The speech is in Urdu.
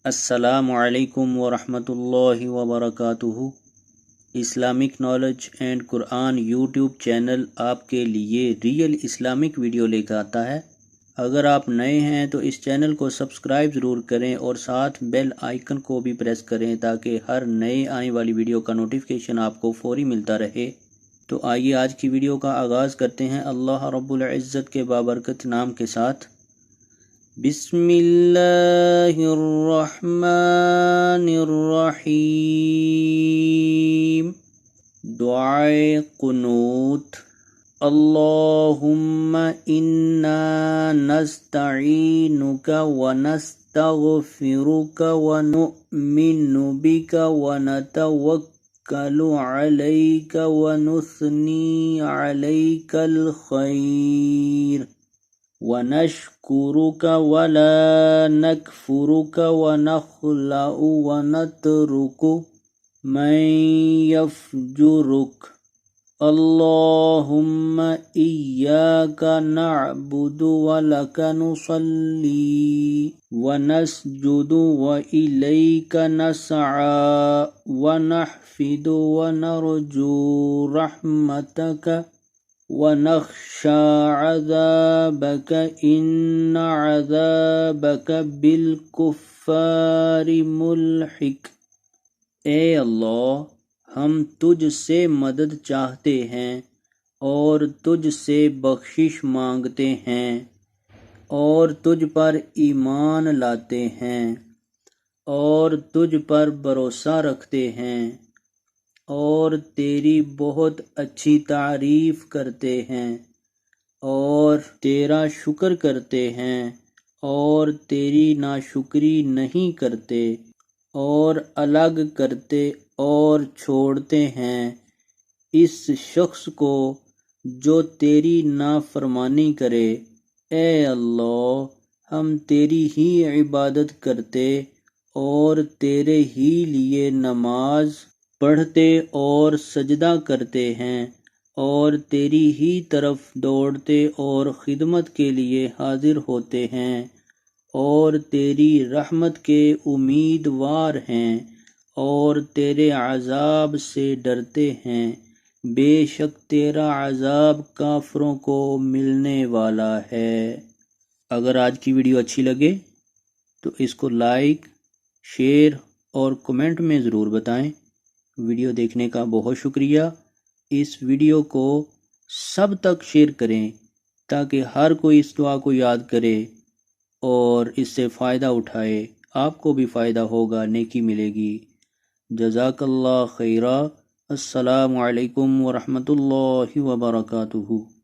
السلام علیکم ورحمۃ اللہ وبرکاتہ۔ Islamic knowledge and Quran YouTube channel آپ کے لیے ریئل اسلامک ویڈیو لے کر آتا ہے۔ اگر آپ نئے ہیں تو اس چینل کو سبسکرائب ضرور کریں اور ساتھ بیل آئیکن کو بھی پریس کریں تاکہ ہر نئے آنے والی ویڈیو کا نوٹیفیکیشن آپ کو فوری ملتا رہے۔ تو آئیے آج کی ویڈیو کا آغاز کرتے ہیں اللہ رب العزت کے بابرکت نام کے ساتھ۔ بسم اللہ الرحمن الرحیم۔ دعائے قنوت۔ اللہم انا نستعینک ونستغفرک ونؤمن بک ونتوکل علیک ونثنی علیک الخیر ونشکرک ولا نکفرک ونخلع ونترک من یفجرک۔ اللہم ایاک نعبد ولک نصلی ونسجد والیک نسعی ونحفد ونرجو رحمتک ونخشى عذابك إن عذابك بالكفار ملحق۔ اے اللہ، ہم تجھ سے مدد چاہتے ہیں اور تجھ سے بخشش مانگتے ہیں اور تجھ پر ایمان لاتے ہیں اور تجھ پر بھروسہ رکھتے ہیں اور تیری بہت اچھی تعریف کرتے ہیں اور تیرا شکر کرتے ہیں اور تیری ناشکری نہیں کرتے اور الگ کرتے اور چھوڑتے ہیں اس شخص کو جو تیری نافرمانی کرے۔ اے اللہ، ہم تیری ہی عبادت کرتے اور تیرے ہی لیے نماز پڑھتے اور سجدہ کرتے ہیں اور تیری ہی طرف دوڑتے اور خدمت کے لیے حاضر ہوتے ہیں اور تیری رحمت کے امیدوار ہیں اور تیرے عذاب سے ڈرتے ہیں۔ بے شک تیرا عذاب کافروں کو ملنے والا ہے۔ اگر آج کی ویڈیو اچھی لگے تو اس کو لائک، شیئر اور کمنٹ میں ضرور بتائیں۔ ویڈیو دیکھنے کا بہت شکریہ۔ اس ویڈیو کو سب تک شیئر کریں تاکہ ہر کوئی اس دعا کو یاد کرے اور اس سے فائدہ اٹھائے۔ آپ کو بھی فائدہ ہوگا، نیکی ملے گی۔ جزاک اللہ خیرہ۔ السلام علیکم ورحمۃ اللہ وبرکاتہ۔